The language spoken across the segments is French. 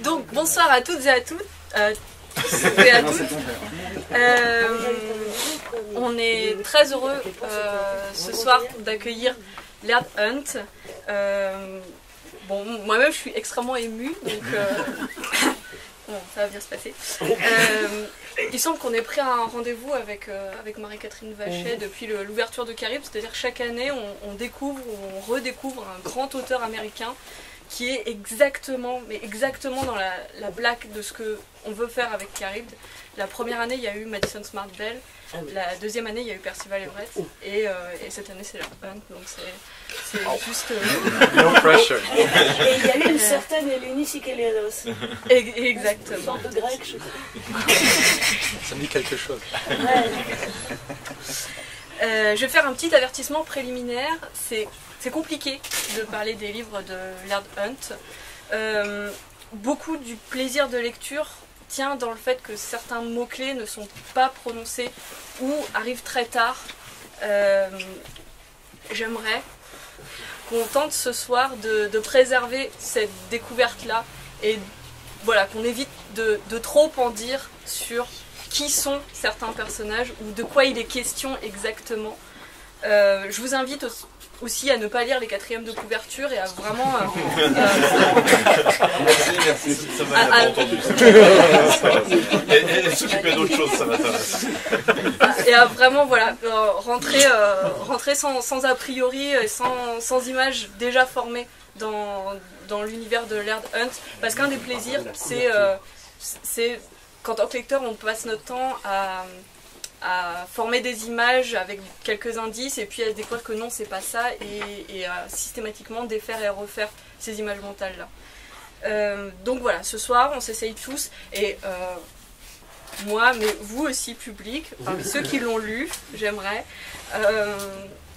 Donc bonsoir à toutes et à tous et à toutes. On est très heureux ce soir d'accueillir Laird Hunt. Bon, moi-même je suis extrêmement émue, donc bon, ça va bien se passer. Il semble qu'on ait pris un rendez-vous avec Marie-Catherine Vachet depuis l'ouverture de Caribe, c'est-à-dire chaque année on découvre ou on redécouvre un grand auteur américain qui est exactement dans la plaque de ce qu'on veut faire avec Caribe. La première année, il y a eu Madison Smart Bell. La deuxième année, il y a eu Percival Everett. Et cette année, c'est Laird Hunt. Donc c'est juste... No pressure. Et il y a eu une certaine Eleni Sikeliados. Exactement. De grec, je crois. Ça me dit quelque chose. Ouais. Je vais faire un petit avertissement préliminaire. C'est compliqué de parler des livres de Laird Hunt. Beaucoup du plaisir de lecture tient dans le fait que certains mots-clés ne sont pas prononcés ou arrivent très tard. J'aimerais qu'on tente ce soir de préserver cette découverte-là et voilà, qu'on évite de trop en dire sur qui sont certains personnages ou de quoi il est question exactement. Je vous invite aussi à ne pas lire les quatrièmes de couverture et à vraiment... Merci, ça m'a bien entendu. Et s'occuper d'autre chose, ça m'intéresse. Et à vraiment voilà, rentrer sans a priori et sans images déjà formées dans l'univers de Laird Hunt, parce qu'un des plaisirs, c'est qu'en tant que lecteur, on passe notre temps à former des images avec quelques indices et puis à découvrir que non, c'est pas ça et à systématiquement défaire et refaire ces images mentales là. Donc voilà, ce soir on s'essaye tous et moi, mais vous aussi public, ceux qui l'ont lu, j'aimerais,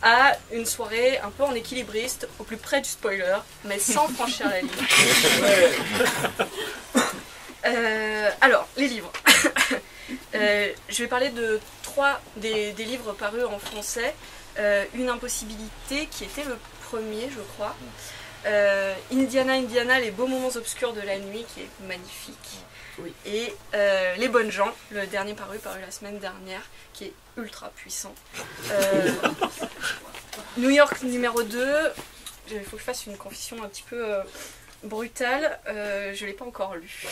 à une soirée un peu en équilibriste, au plus près du spoiler, mais sans franchir la ligne. Alors, les livres. Je vais parler de trois des livres parus en français. Une impossibilité qui était le premier, je crois. Indiana, les beaux moments obscurs de la nuit, qui est magnifique. Oui. Et Les bonnes gens, le dernier paru la semaine dernière, qui est ultra puissant. New York numéro 2, il faut que je fasse une confession un petit peu... brutale, je ne l'ai pas encore lu.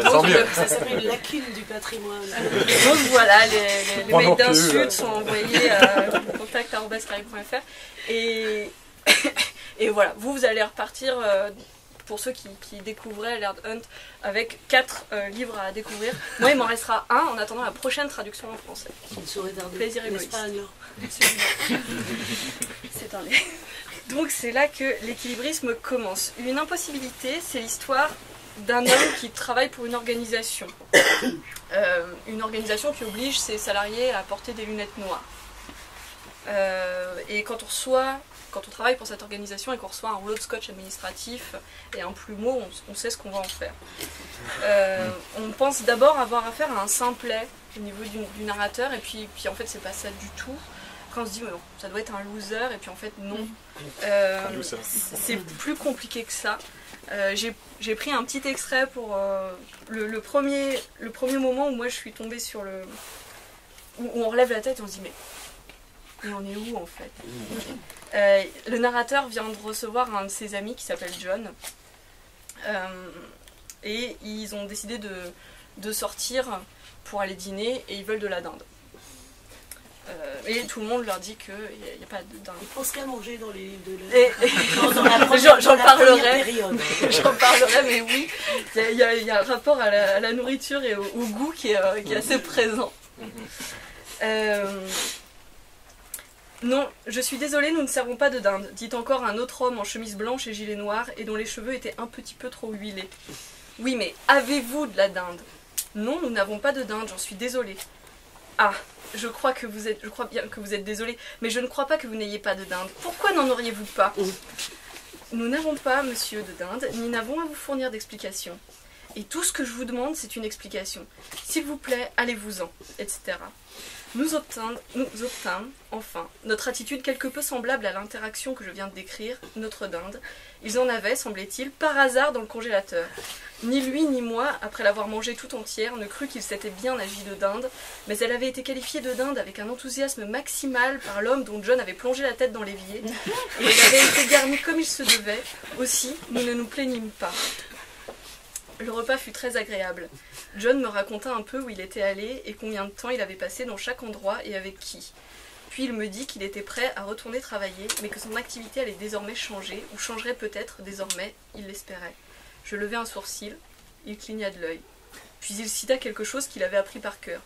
Tant mieux. Ça s'appelle une lacune du patrimoine. Donc voilà, les mails d'insultes sont envoyés à contact@caribe.fr et voilà, vous allez repartir, pour ceux qui découvraient Laird Hunt, avec 4 livres à découvrir. Moi, il m'en restera un en attendant la prochaine traduction en français. Plaisir égoïste. C'est un lait. Donc c'est là que l'équilibrisme commence. Une impossibilité, c'est l'histoire d'un homme qui travaille pour une organisation. Une organisation qui oblige ses salariés à porter des lunettes noires. Et quand on travaille pour cette organisation et qu'on reçoit un rouleau de scotch administratif et un plumeau, on sait ce qu'on va en faire. On pense d'abord avoir affaire à un simplet au niveau du narrateur et puis en fait c'est pas ça du tout. Quand on se dit, bon, ça doit être un loser, et puis en fait, non. C'est plus compliqué que ça. J'ai pris un petit extrait pour le premier moment où moi je suis tombée sur le... où on relève la tête et on se dit, mais on est où en fait? Le narrateur vient de recevoir un de ses amis qui s'appelle John. Et ils ont décidé de sortir pour aller dîner, et ils veulent de la dinde. Et tout le monde leur dit qu'il n'y a pas de dinde. Ils pensent qu'à manger dans les livres de J'en parlerai, mais oui, il y a un rapport à la nourriture et au goût qui est assez présent. Non, je suis désolée, nous ne servons pas de dinde, dit encore un autre homme en chemise blanche et gilet noir et dont les cheveux étaient un petit peu trop huilés. Oui, mais avez-vous de la dinde? Non, nous n'avons pas de dinde, j'en suis désolée. Ah, je crois bien que vous êtes désolé, mais je ne crois pas que vous n'ayez pas de dinde. Pourquoi n'en auriez-vous pas? Nous n'avons pas, monsieur, de dinde, ni n'avons à vous fournir d'explications. Et tout ce que je vous demande, c'est une explication. S'il vous plaît, allez-vous-en, etc. Nous obtînmes, enfin, notre attitude quelque peu semblable à l'interaction que je viens de décrire, notre dinde, Ils en avaient, semblait-il, par hasard dans le congélateur. Ni lui ni moi, après l'avoir mangée tout entière, ne crut qu'il s'était bien agi de dinde, mais elle avait été qualifiée de dinde avec un enthousiasme maximal par l'homme dont John avait plongé la tête dans l'évier, et elle avait été garnie comme il se devait. Aussi, nous ne nous plaignîmes pas. Le repas fut très agréable. John me raconta un peu où il était allé et combien de temps il avait passé dans chaque endroit et avec qui. Puis il me dit qu'il était prêt à retourner travailler, mais que son activité allait désormais changer, ou changerait peut-être désormais, il l'espérait. Je levai un sourcil, il cligna de l'œil. Puis il cita quelque chose qu'il avait appris par cœur.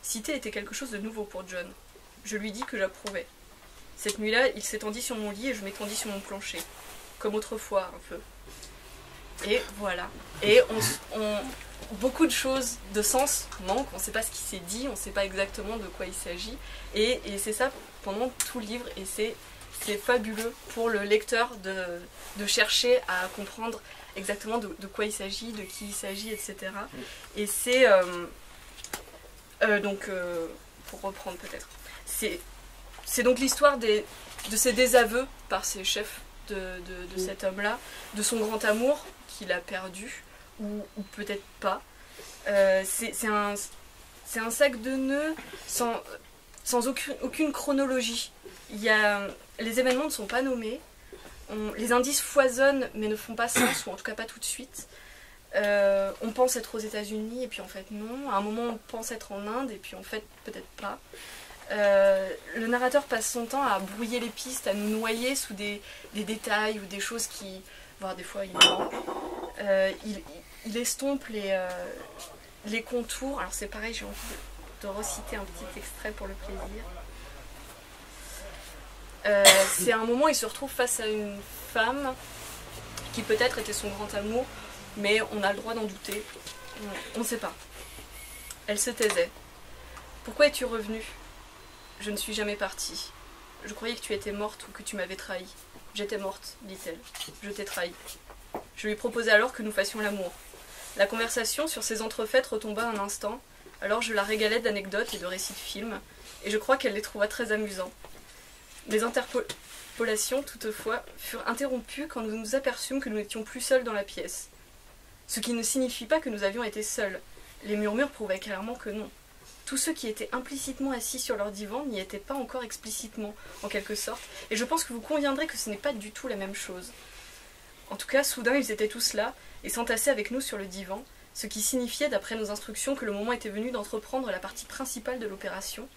Citer était quelque chose de nouveau pour John. Je lui dis que j'approuvais. Cette nuit-là, il s'étendit sur mon lit et je m'étendis sur mon plancher. Comme autrefois, un peu. Et voilà. Et beaucoup de choses de sens manquent, on ne sait pas ce qui s'est dit, on ne sait pas exactement de quoi il s'agit. Et c'est ça pendant tout le livre, et c'est fabuleux pour le lecteur de chercher à comprendre exactement de quoi il s'agit, de qui il s'agit, etc. Et c'est... pour reprendre peut-être, c'est donc l'histoire de ses désaveux par ses chefs de cet homme-là, de son grand amour qu'il a perdu, ou peut-être pas. C'est un sac de nœuds sans aucune chronologie. Les événements ne sont pas nommés, les indices foisonnent mais ne font pas sens, ou en tout cas pas tout de suite. On pense être aux États-Unis et puis en fait non. À un moment on pense être en Inde et puis en fait peut-être pas. Le narrateur passe son temps à brouiller les pistes, à nous noyer sous des détails ou des choses qui, voire des fois il ment. Il estompe les contours. Alors c'est pareil, j'ai envie de reciter un petit extrait pour le plaisir. C'est un moment où il se retrouve face à une femme qui peut-être était son grand amour, mais on a le droit d'en douter. On ne sait pas. Elle se taisait. « Pourquoi es-tu revenue ? Je ne suis jamais partie. Je croyais que tu étais morte ou que tu m'avais trahi. J'étais morte, dit-elle. Je t'ai trahi. Je lui proposai alors que nous fassions l'amour. La conversation sur ces entrefaites retomba un instant, alors je la régalai d'anecdotes et de récits de films, et je crois qu'elle les trouva très amusants. Mes interpolations, toutefois, furent interrompues quand nous nous aperçûmes que nous n'étions plus seuls dans la pièce. Ce qui ne signifie pas que nous avions été seuls. Les murmures prouvaient clairement que non. Tous ceux qui étaient implicitement assis sur leur divan n'y étaient pas encore explicitement, en quelque sorte, et je pense que vous conviendrez que ce n'est pas du tout la même chose. En tout cas, soudain, ils étaient tous là, et s'entassaient avec nous sur le divan, ce qui signifiait, d'après nos instructions, que le moment était venu d'entreprendre la partie principale de l'opération,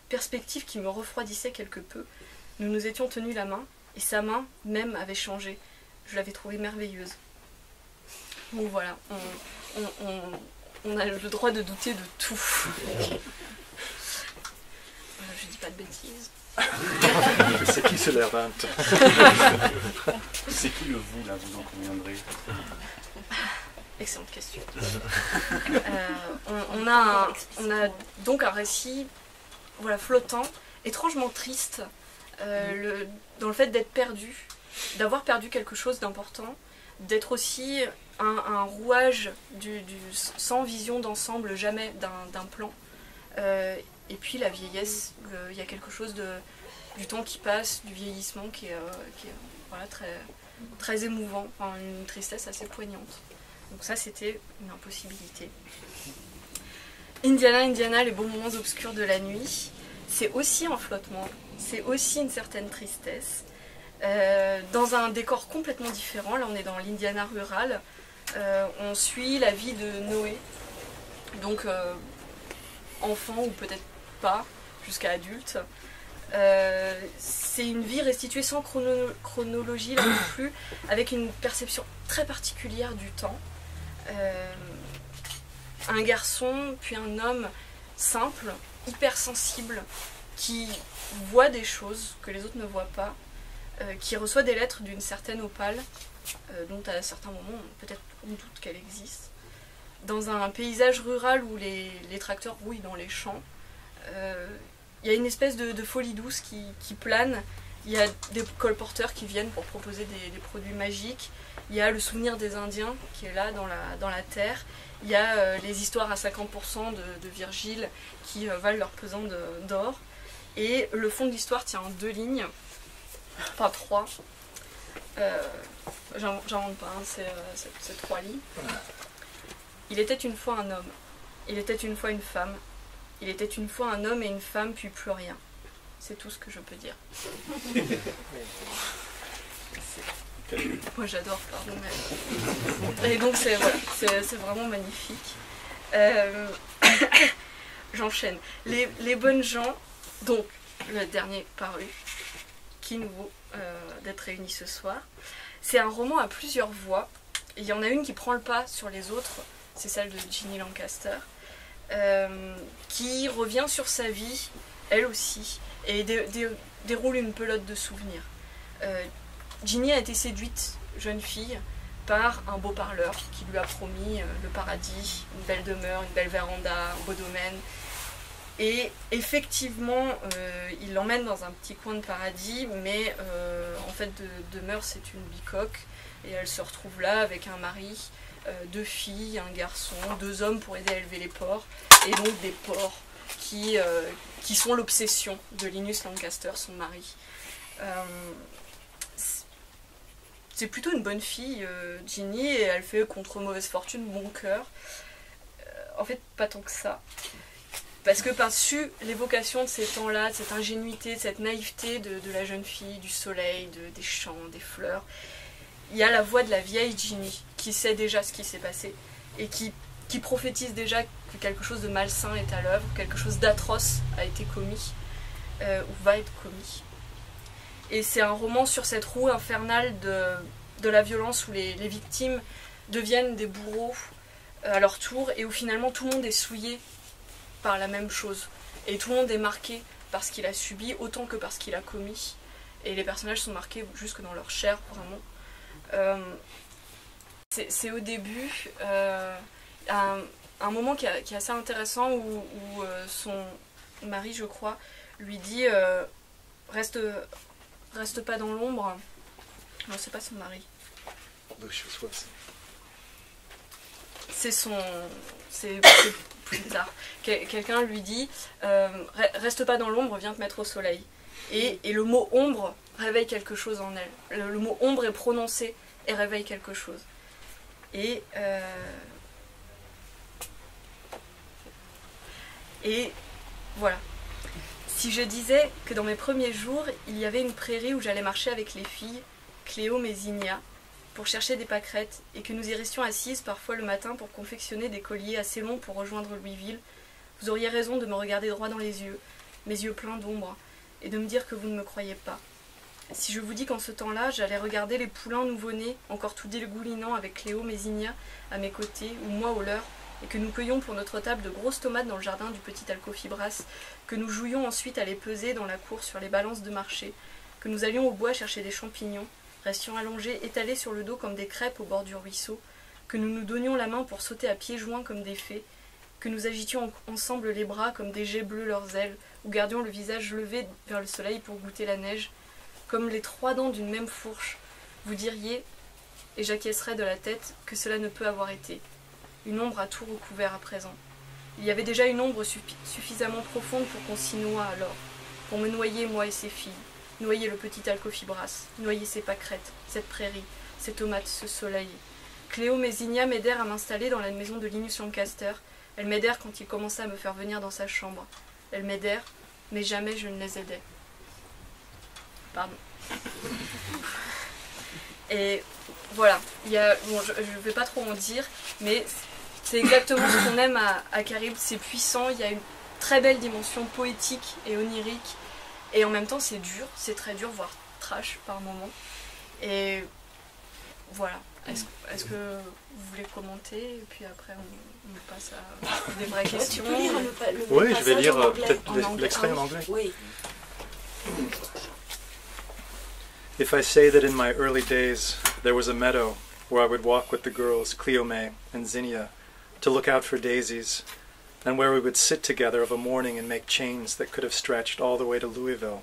perspective qui me refroidissait quelque peu. Nous nous étions tenus la main, et sa main même avait changé. Je l'avais trouvée merveilleuse. Donc voilà, on a le droit de douter de tout. Je dis pas de bêtises. C'est qui ce Lervint? C'est qui le vous, là, vous en conviendrez? Excellente question. On a donc un récit flottant, étrangement triste, dans le fait d'être perdu, d'avoir perdu quelque chose d'important, d'être aussi un rouage sans vision d'ensemble, jamais d'un plan. Et puis la vieillesse, il y a quelque chose du temps qui passe, du vieillissement qui est très, très émouvant, une tristesse assez poignante. Donc ça, c'était une impossibilité. Indiana, les beaux moments obscurs de la nuit, c'est aussi un flottement, c'est aussi une certaine tristesse. Dans un décor complètement différent, là on est dans l'Indiana rural, on suit la vie de Noé, donc enfant ou peut-être pas, jusqu'à adulte. C'est une vie restituée sans chronologie là non plus, avec une perception très particulière du temps. Un garçon puis un homme simple, hypersensible, qui voit des choses que les autres ne voient pas, qui reçoit des lettres d'une certaine opale, dont à certains moments peut-être on doute qu'elle existe. Dans un paysage rural où les tracteurs rouillent dans les champs, il y a une espèce de folie douce qui plane. Il y a des colporteurs qui viennent pour proposer des produits magiques. Il y a le souvenir des Indiens qui est là dans la terre. Il y a les histoires à 50% de Virgile qui valent leur pesant d'or. Et le fond de l'histoire tient en 2 lignes, enfin 3. J'invente pas, hein, c'est 3 lits. Il était une fois un homme. Il était une fois une femme. Il était une fois un homme et une femme, puis plus rien. C'est tout ce que je peux dire. Moi j'adore, pardon. Mais... Et donc c'est vraiment magnifique. J'enchaîne. Les bonnes gens, donc le dernier paru, qui nous vaut d'être réunis ce soir. C'est un roman à plusieurs voix. Il y en a une qui prend le pas sur les autres, c'est celle de Ginny Lancaster, qui revient sur sa vie, elle aussi, et déroule une pelote de souvenirs. Ginny a été séduite, jeune fille, par un beau parleur qui lui a promis le paradis, une belle demeure, une belle véranda, un beau domaine. Et effectivement, il l'emmène dans un petit coin de paradis, mais en fait, de demeure, c'est une bicoque. Et elle se retrouve là avec un mari, 2 filles, un garçon, 2 hommes pour aider à élever les porcs. Et donc des porcs qui sont l'obsession de Linus Lancaster, son mari. C'est plutôt une bonne fille, Ginny, et elle fait contre mauvaise fortune bon cœur. En fait, pas tant que ça. Parce que par-dessus l'évocation de ces temps-là, de cette ingénuité, de cette naïveté de la jeune fille, du soleil, des champs, des fleurs, il y a la voix de la vieille Ginny, qui sait déjà ce qui s'est passé, et qui prophétise déjà que quelque chose de malsain est à l'œuvre, quelque chose d'atroce a été commis, ou va être commis. Et c'est un roman sur cette roue infernale de la violence où les victimes deviennent des bourreaux à leur tour et où finalement tout le monde est souillé par la même chose. Et tout le monde est marqué par ce qu'il a subi autant que par ce qu'il a commis. Et les personnages sont marqués jusque dans leur chair, vraiment. C'est au début un moment qui est assez intéressant où son mari, je crois, lui dit reste pas dans l'ombre. Non, c'est pas son mari. C'est plus tard. Quelqu'un lui dit reste pas dans l'ombre, viens te mettre au soleil. Et le mot ombre réveille quelque chose en elle. Le mot ombre est prononcé et réveille quelque chose. Et voilà. Si je disais que dans mes premiers jours, il y avait une prairie où j'allais marcher avec les filles, Cléo Mésigna, pour chercher des pâquerettes, et que nous y restions assises parfois le matin pour confectionner des colliers assez longs pour rejoindre Louisville, vous auriez raison de me regarder droit dans les yeux, mes yeux pleins d'ombre, et de me dire que vous ne me croyez pas. Si je vous dis qu'en ce temps-là, j'allais regarder les poulains nouveau-nés, encore tout dégoulinants avec Cléo Mésigna à mes côtés, ou moi au leur, et que nous cueillions pour notre table de grosses tomates dans le jardin du petit Alcofibras, que nous jouions ensuite à les peser dans la cour sur les balances de marché, que nous allions au bois chercher des champignons, restions allongés, étalés sur le dos comme des crêpes au bord du ruisseau, que nous nous donnions la main pour sauter à pieds joints comme des fées, que nous agitions ensemble les bras comme des jets bleus leurs ailes, ou gardions le visage levé vers le soleil pour goûter la neige, comme les 3 dents d'une même fourche, vous diriez, et j'acquiescerais de la tête, que cela ne peut avoir été. Une ombre a tout recouvert à présent. Il y avait déjà une ombre suffisamment profonde pour qu'on s'y noie alors, pour me noyer moi et ces filles, noyer le petit Alcofibras, noyer ces pâquerettes, cette prairie, ces tomates, ce soleil. Cléo Mésigna m'aidèrent à m'installer dans la maison de Linus Lancaster. Elles m'aidèrent quand il commença à me faire venir dans sa chambre. Elles m'aidèrent, mais jamais je ne les aidais. Pardon. Et voilà, bon, je ne vais pas trop en dire, mais c'est exactement ce qu'on aime à Caribe, c'est puissant, il y a une très belle dimension poétique et onirique, et en même temps c'est dur, c'est très dur, voire trash par moments. Et voilà, est-ce que vous voulez commenter, et puis après on passe à des vraies questions. Tu peux lire oui, je vais lire peut-être l'extrait en anglais. Oui. If I say that in my early days there was a meadow where I would walk with the girls Cleomé and Zinnia to look out for daisies, and where we would sit together of a morning and make chains that could have stretched all the way to Louisville,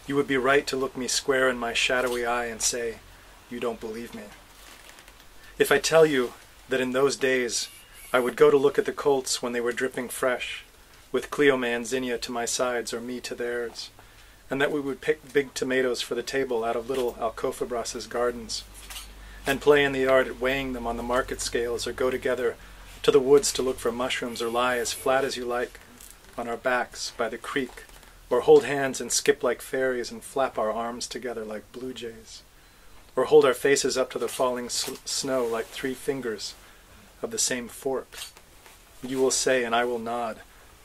you would be right to look me square in my shadowy eye and say, you don't believe me. If I tell you that in those days I would go to look at the colts when they were dripping fresh, with Cleomé and Zinnia to my sides or me to theirs, and that we would pick big tomatoes for the table out of little Alcofabras' gardens, and play in the yard at weighing them on the market scales, or go together to the woods to look for mushrooms, or lie as flat as you like on our backs by the creek, or hold hands and skip like fairies and flap our arms together like blue jays, or hold our faces up to the falling snow like 3 fingers of the same fork. You will say, and I will nod,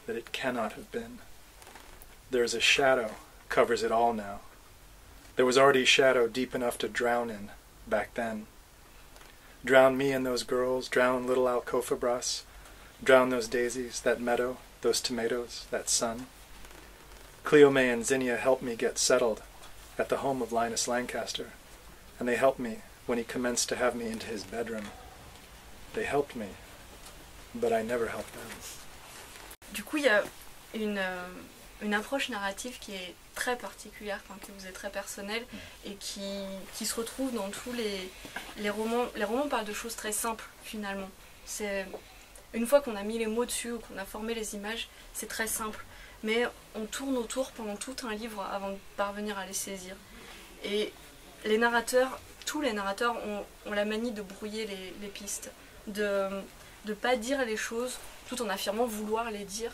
that it cannot have been. There is a shadow covers it all now. There was already shadow deep enough to drown in back then. Drown me and those girls, drown little Alcofabras, drown those daisies, that meadow, those tomatoes, that sun. Cleome and Zinnia helped me get settled at the home of Linus Lancaster, and they helped me when he commenced to have me into his bedroom. They helped me, but I never helped them. Du coup, il y a une approche narrative qui est très particulière, enfin, qui vous est très personnelle et qui se retrouve dans tous les romans. Les romans parlent de choses très simples finalement. C'est une fois qu'on a mis les mots dessus ou qu'on a formé les images, c'est très simple. Mais on tourne autour pendant tout un livre avant de parvenir à les saisir. Et les narrateurs, tous les narrateurs ont la manie de brouiller les pistes, de ne pas dire les choses tout en affirmant vouloir les dire.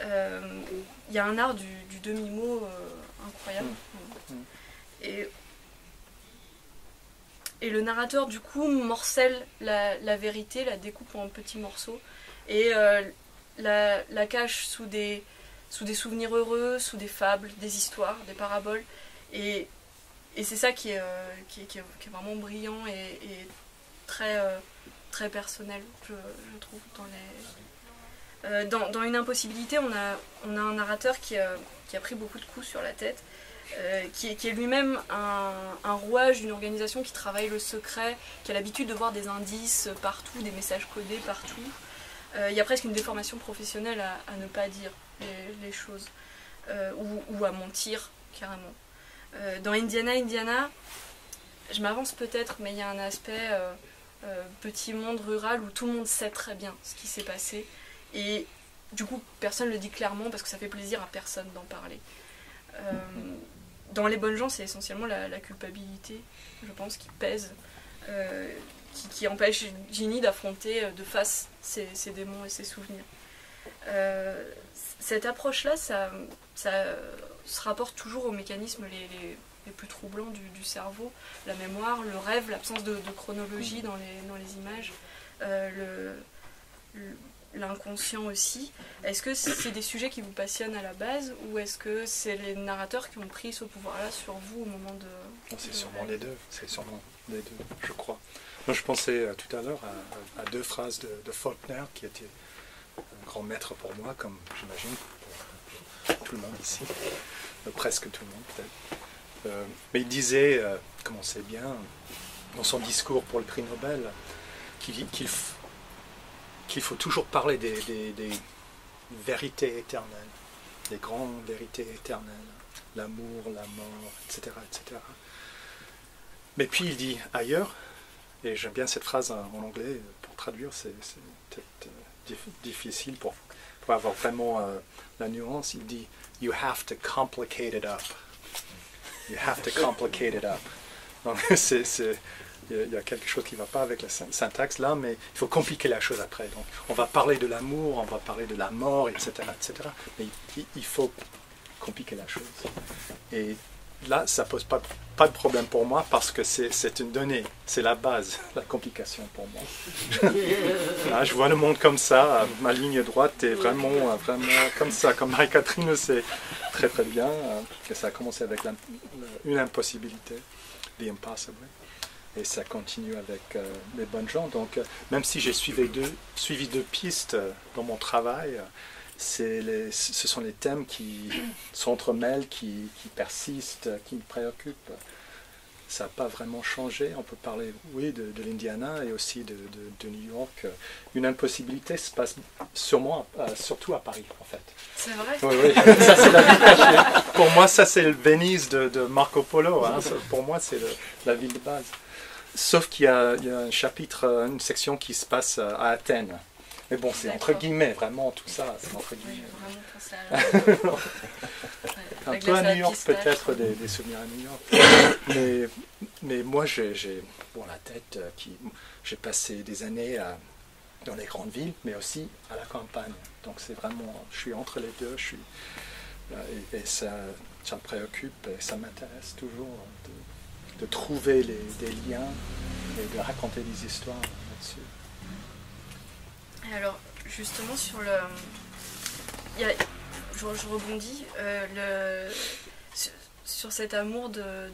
Il y a un art du demi-mot incroyable. Et le narrateur du coup morcelle la vérité, la découpe en petits morceaux et la cache sous des souvenirs heureux, sous des fables, des histoires, des paraboles. Et c'est ça qui est vraiment brillant et très, très personnel, je trouve, dans Une impossibilité, on a un narrateur qui a pris beaucoup de coups sur la tête, qui est lui-même un rouage d'une organisation qui travaille le secret, qui a l'habitude de voir des indices partout, des messages codés partout. Il y a presque une déformation professionnelle à ne pas dire les choses, ou à mentir carrément. Dans Indiana, je m'avance peut-être, mais il y a un aspect petit monde rural où tout le monde sait très bien ce qui s'est passé. Et du coup, personne ne le dit clairement parce que ça fait plaisir à personne d'en parler. Dans Les Bonnes gens, c'est essentiellement la culpabilité, je pense, qui pèse, qui empêche Ginny d'affronter de face ses démons et ses souvenirs. Cette approche-là, ça se rapporte toujours aux mécanismes les plus troublants du cerveau, la mémoire, le rêve, l'absence de chronologie dans les images, l'inconscient aussi. Est-ce que c'est des sujets qui vous passionnent à la base ou est-ce que c'est les narrateurs qui ont pris ce pouvoir-là sur vous au moment de... C'est sûrement les deux, je crois. Moi, je pensais tout à l'heure à 2 phrases de Faulkner qui étaient un grand maître pour moi, comme j'imagine pour tout le monde ici, presque tout le monde peut-être. Mais il disait, comme on sait bien, dans son discours pour le prix Nobel, qu'il faut toujours parler des vérités éternelles, des grandes vérités éternelles, l'amour, la mort, etc., etc. Mais puis il dit ailleurs, et j'aime bien cette phrase en anglais, pour traduire, c'est peut-être difficile pour avoir vraiment la nuance, il dit « You have to complicate it up ». You have to complicate it up. Donc il y a quelque chose qui ne va pas avec la syntaxe là, mais il faut compliquer la chose après. Donc on va parler de l'amour, on va parler de la mort, etc. etc. Mais il faut compliquer la chose. Et là, ça ne pose pas de problème pour moi parce que c'est une donnée, c'est la base, la complication pour moi. Là, je vois le monde comme ça, ma ligne droite est vraiment comme ça, comme Marie-Catherine le sait très très bien, que ça a commencé avec une impossibilité, the impossible, et ça continue avec Les Bonnes gens. Donc même si j'ai suivi 2 pistes dans mon travail, ce sont les thèmes qui s'entremêlent, qui persistent, qui me préoccupent. Ça n'a pas vraiment changé. On peut parler, oui, de l'Indiana et aussi de New York. Une impossibilité se passe surtout à Paris, en fait. C'est vrai? Oui, ça c'est la ville cachée. Pour moi, ça c'est le Venise de Marco Polo. Hein. Pour moi, c'est la ville de base. Sauf qu'il y a un chapitre, une section qui se passe à Athènes. Mais bon, c'est entre guillemets, vraiment, tout ça, c'est entre Oui, guillemets. vraiment penser à Un la peu à glace New York, pistache. peut-être, des souvenirs à New York. mais moi, j'ai bon, la tête j'ai passé des années dans les grandes villes, mais aussi à la campagne. Donc c'est vraiment, je suis entre les deux, et ça me préoccupe et ça m'intéresse toujours de trouver des liens et de raconter des histoires là-dessus. Alors, justement, sur le... je rebondis, sur cet amour de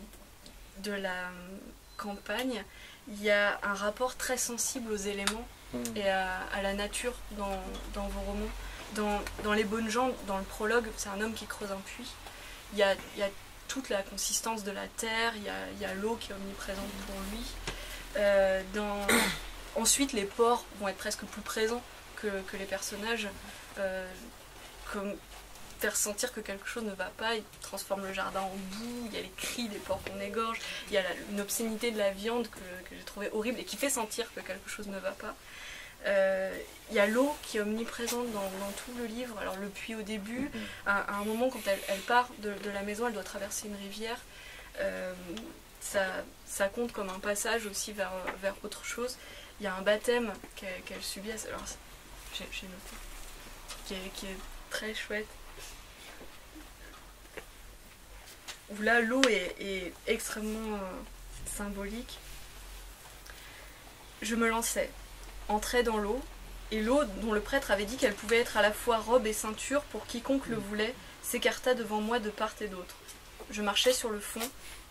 la campagne, il y a un rapport très sensible aux éléments et à la nature dans vos romans. Dans Les Bonnes gens, dans le prologue, c'est un homme qui creuse un puits. Il y a toute la consistance de la terre, il y a l'eau qui est omniprésente pour lui. Ensuite, les porcs vont être presque plus présents que les personnages, comme faire sentir que quelque chose ne va pas. Ils transforment le jardin en boue, il y a les cris des porcs qu'on égorge, il y a une obscénité de la viande que j'ai trouvé horrible et qui fait sentir que quelque chose ne va pas. Il y a l'eau qui est omniprésente dans tout le livre. Alors le puits au début, à un moment quand elle part de la maison, elle doit traverser une rivière. Ça compte comme un passage aussi vers autre chose. Il y a un baptême qu'elle subit. Alors j'ai noté, qui est très chouette. Où là l'eau est extrêmement symbolique. Je me lançais, entrais dans l'eau, et l'eau dont le prêtre avait dit qu'elle pouvait être à la fois robe et ceinture pour quiconque le voulait, s'écarta devant moi de part et d'autre. Je marchais sur le fond,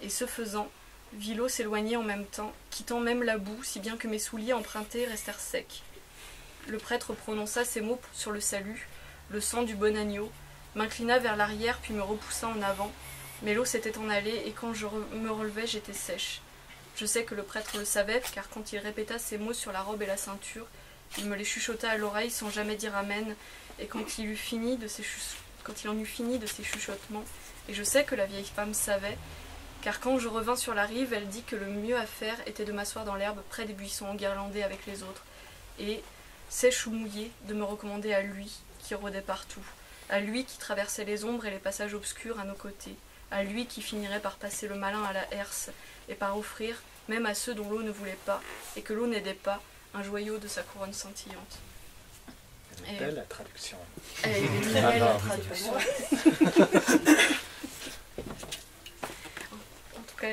et ce faisant, vis l'eau s'éloigner en même temps, quittant même la boue, si bien que mes souliers empruntés restèrent secs. Le prêtre prononça ces mots sur le salut, le sang du bon agneau, m'inclina vers l'arrière puis me repoussa en avant, mais l'eau s'était en allée, et quand je me relevais, j'étais sèche. Je sais que le prêtre le savait, car quand il répéta ces mots sur la robe et la ceinture, il me les chuchota à l'oreille sans jamais dire amen, et quand il en eut fini de ses chuchotements, et je sais que la vieille femme savait, car quand je revins sur la rive, elle dit que le mieux à faire était de m'asseoir dans l'herbe près des buissons enguirlandés avec les autres, et, sèche ou mouillée, de me recommander à lui, qui rôdait partout, à lui qui traversait les ombres et les passages obscurs à nos côtés, à lui qui finirait par passer le malin à la herse, et par offrir, même à ceux dont l'eau ne voulait pas, et que l'eau n'aidait pas, un joyau de sa couronne scintillante. Elle est belle la traduction. Elle est très belle la traduction. En tout cas,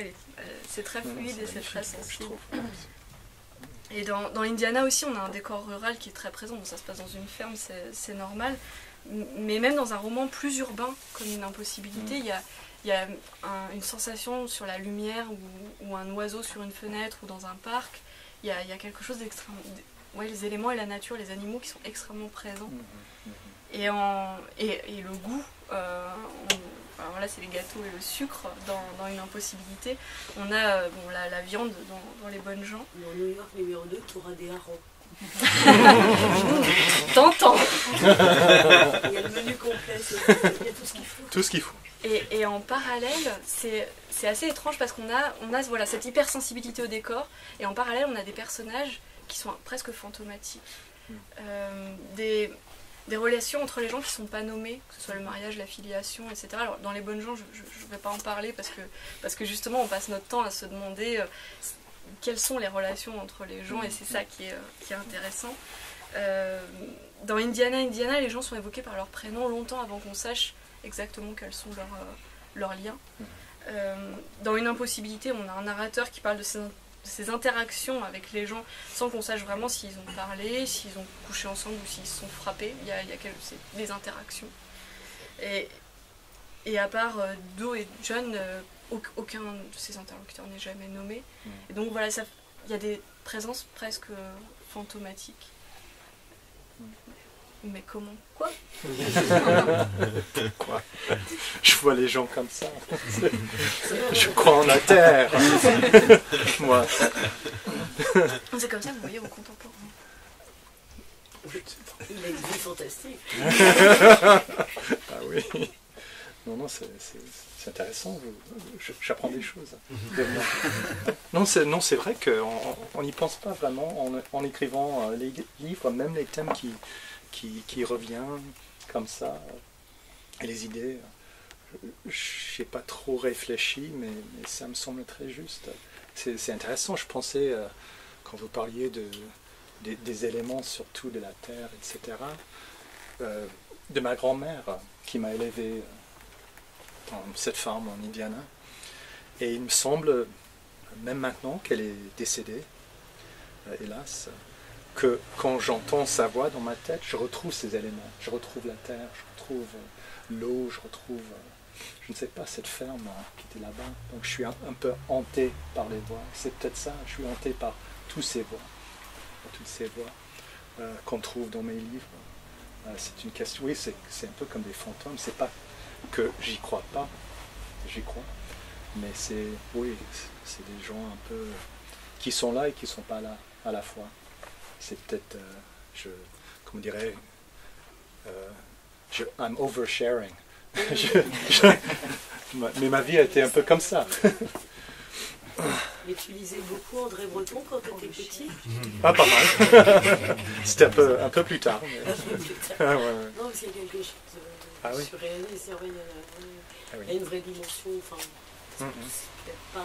c'est très fluide et c'est très sensible. Et dans Indiana aussi, on a un décor rural qui est très présent. Bon, ça se passe dans une ferme, c'est normal. Mais même dans un roman plus urbain, comme Une impossibilité, il y a une sensation sur la lumière ou un oiseau sur une fenêtre ou dans un parc. Il y a quelque chose d'extrêmement... Ouais, les éléments et la nature, les animaux qui sont extrêmement présents. Et le goût, alors là c'est les gâteaux et le sucre dans Une impossibilité. On a la viande dans Les Bonnes gens. Dans New York numéro 2, tu auras des harengs. T'entends. Il y a le menu complet, il y a tout ce qu'il faut. Tout ce qu'il faut. Et en parallèle, c'est assez étrange parce qu'on a voilà, cette hypersensibilité au décor, et en parallèle on a des personnages qui sont presque fantomatiques. Des relations entre les gens qui ne sont pas nommés, que ce soit le mariage, la filiation, etc. Alors, dans Les Bonnes gens, je ne vais pas en parler parce que justement on passe notre temps à se demander quelles sont les relations entre les gens, et c'est ça qui est intéressant. Dans Indiana, les gens sont évoqués par leur prénom longtemps avant qu'on sache exactement quels sont leurs liens. Dans Une impossibilité, on a un narrateur qui parle de ces interactions avec les gens sans qu'on sache vraiment s'ils ont parlé, s'ils ont couché ensemble ou s'ils se sont frappés. Il y a des interactions. Et à part Doe et John, aucun de ces interlocuteurs n'est jamais nommé. Et donc voilà, il y a des présences presque fantomatiques. Mais comment? Quoi? Quoi? Je vois les gens comme ça. Je crois en la terre. Moi. C'est comme ça que vous voyez vos contemporains. Il a une vie fantastique. Ah oui. Non, c'est intéressant, j'apprends des choses. Non, c'est vrai qu'on n'y pense pas vraiment en écrivant les livres, même les thèmes qui reviennent comme ça, et les idées. Je n'ai pas trop réfléchi, mais ça me semble très juste. C'est intéressant, je pensais, quand vous parliez des éléments, surtout de la terre, etc., de ma grand-mère qui m'a élevé dans cette farm en Indiana. Et il me semble, même maintenant qu'elle est décédée, hélas, que quand j'entends sa voix dans ma tête, je retrouve ces éléments. Je retrouve la terre, je retrouve l'eau, je retrouve, je ne sais pas, cette ferme qui était là-bas. Donc je suis un peu hanté par les voix. C'est peut-être ça, je suis hanté par toutes ces voix qu'on trouve dans mes livres. C'est une question, oui, c'est un peu comme des fantômes. C'est pas que j'y crois pas, j'y crois, mais c'est des gens un peu qui sont là et qui sont pas là à la fois. C'est peut-être, comment dirais, I'm oversharing. Mais ma vie a été un peu comme ça. Mais tu lisais beaucoup André Breton quand tu étais petit? Ah, pas mal. C'était un peu plus tard. Mais... Ah, ouais. Non, parce qu'il y a quelque chose de surréaliste. C'est vrai, il y a une vraie dimension. Enfin, c'est peut-être pas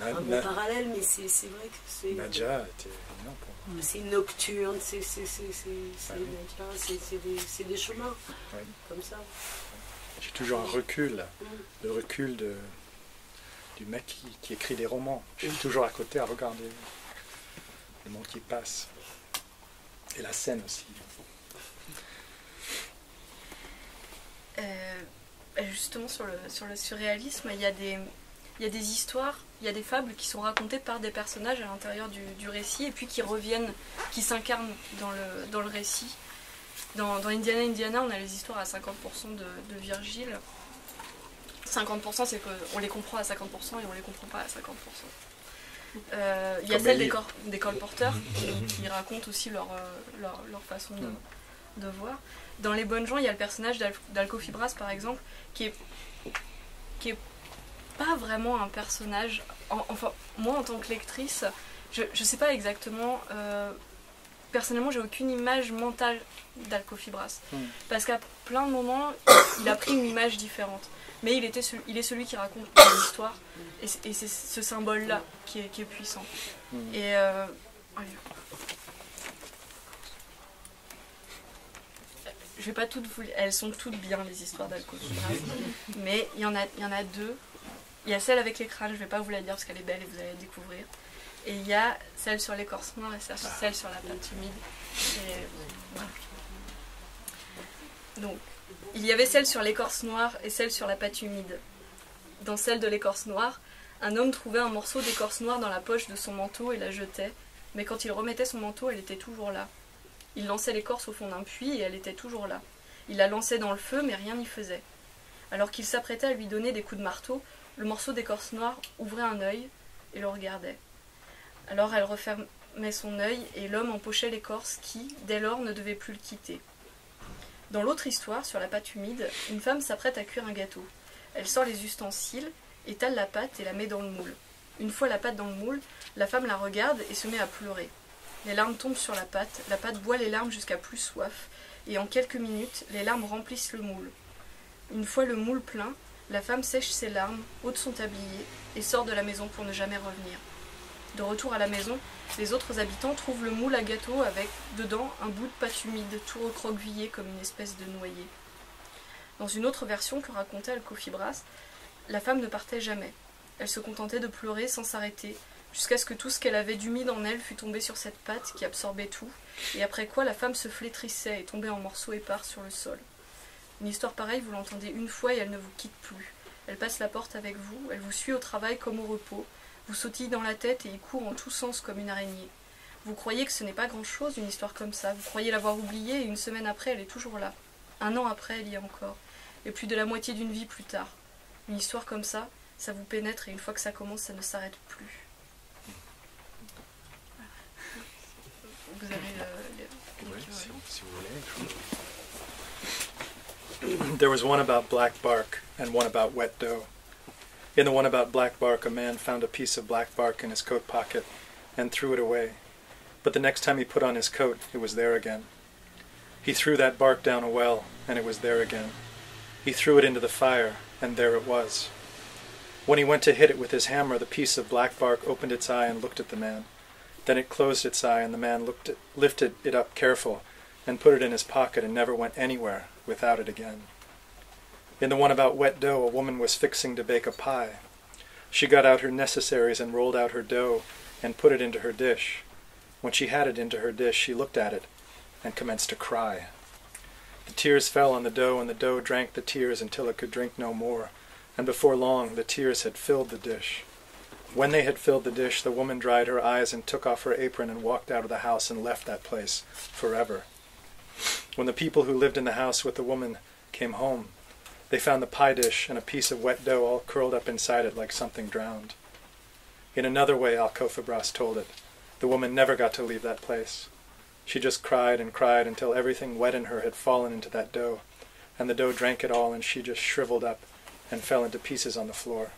un bon parallèle, mais c'est vrai que c'est... Nadja était énorme pour moi. C'est nocturne, c'est des chemins, comme ça. J'ai toujours un recul, le recul du mec qui écrit des romans. Je suis toujours à côté à regarder le monde qui passe. Et la scène aussi. Justement, sur le surréalisme, il y a des histoires, il y a des fables qui sont racontées par des personnages à l'intérieur du récit, et puis qui reviennent, qui s'incarnent dans le récit. Dans Indiana, on a les histoires à 50% de Virgile. 50%, c'est qu'on les comprend à 50% et on les comprend pas à 50%. Il y a celle des colporteurs qui racontent aussi leur façon de voir. Dans Les Bonnes gens, il y a le personnage d'Alcofibras, par exemple, qui est pas vraiment un personnage. Enfin, moi, en tant que lectrice, je sais pas exactement. Personnellement, j'ai aucune image mentale d'Alcofibras. Parce qu'à plein de moments, il a pris une image différente. Mais il est celui qui raconte l'histoire. Et c'est ce symbole-là qui est puissant. Et je vais pas toutes vous... Elles sont toutes bien, les histoires d'Alcofibras. Mais il y en a deux. Il y a celle avec les crânes, je vais pas vous la dire parce qu'elle est belle et vous allez la découvrir. Et il y a celle sur l'écorce noire et celle sur la pâte humide. Et voilà. Donc, il y avait celle sur l'écorce noire et celle sur la pâte humide. Dans celle de l'écorce noire, un homme trouvait un morceau d'écorce noire dans la poche de son manteau et la jetait, mais quand il remettait son manteau, elle était toujours là. Il lançait l'écorce au fond d'un puits et elle était toujours là. Il la lançait dans le feu, mais rien n'y faisait. Alors qu'il s'apprêtait à lui donner des coups de marteau, le morceau d'écorce noire ouvrait un œil et le regardait. Alors elle refermait son œil et l'homme empochait l'écorce qui, dès lors, ne devait plus le quitter. Dans l'autre histoire, sur la pâte humide, une femme s'apprête à cuire un gâteau. Elle sort les ustensiles, étale la pâte et la met dans le moule. Une fois la pâte dans le moule, la femme la regarde et se met à pleurer. Les larmes tombent sur la pâte boit les larmes jusqu'à plus soif, et en quelques minutes, les larmes remplissent le moule. Une fois le moule plein, la femme sèche ses larmes, ôte son tablier et sort de la maison pour ne jamais revenir. De retour à la maison, les autres habitants trouvent le moule à gâteau avec, dedans, un bout de pâte humide tout recroquevillé comme une espèce de noyer. Dans une autre version que racontait Alcofibras, la femme ne partait jamais. Elle se contentait de pleurer sans s'arrêter, jusqu'à ce que tout ce qu'elle avait d'humide en elle fût tombé sur cette pâte qui absorbait tout, et après quoi la femme se flétrissait et tombait en morceaux épars sur le sol. Une histoire pareille, vous l'entendez une fois et elle ne vous quitte plus. Elle passe la porte avec vous, elle vous suit au travail comme au repos, vous sautille dans la tête et y court en tous sens comme une araignée. Vous croyez que ce n'est pas grand-chose, une histoire comme ça. Vous croyez l'avoir oubliée et une semaine après, elle est toujours là. Un an après, elle y est encore. Et plus de la moitié d'une vie plus tard. Une histoire comme ça, ça vous pénètre et une fois que ça commence, ça ne s'arrête plus. Vous avez si vous voulez. there was one about black bark and one about wet dough. In the one about black bark, a man found a piece of black bark in his coat pocket and threw it away. But the next time he put on his coat, it was there again. He threw that bark down a well, and it was there again. He threw it into the fire, and there it was. When he went to hit it with his hammer, the piece of black bark opened its eye and looked at the man. Then it closed its eye, and the man lifted it up careful and put it in his pocket and never went anywhere without it again. In the one about wet dough, a woman was fixing to bake a pie. She got out her necessaries and rolled out her dough and put it into her dish. When she had it into her dish, she looked at it and commenced to cry. The tears fell on the dough, and the dough drank the tears until it could drink no more, and before long the tears had filled the dish. When they had filled the dish, the woman dried her eyes and took off her apron and walked out of the house and left that place forever. When the people who lived in the house with the woman came home, they found the pie dish and a piece of wet dough all curled up inside it like something drowned. In another way, Alcofabras told it, the woman never got to leave that place. She just cried and cried until everything wet in her had fallen into that dough, and the dough drank it all, and she just shriveled up and fell into pieces on the floor.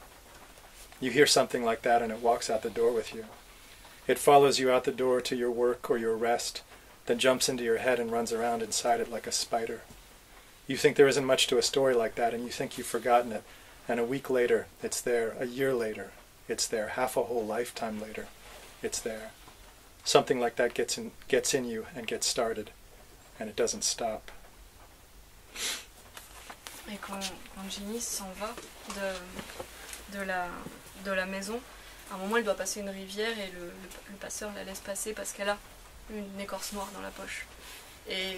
You hear something like that and it walks out the door with you. It follows you out the door to your work or your rest, then jumps into your head and runs around inside it like a spider. You think there isn't much to a story like that, and you think you've forgotten it, and a week later it's there, a year later it's there, half a whole lifetime later it's there. Something like that gets in you and gets started, and it doesn't stop. Et quand Ginny s'en va de la maison, à un moment elle doit passer une rivière et le passeur la laisse passer parce qu'elle a une écorce noire dans la poche. Et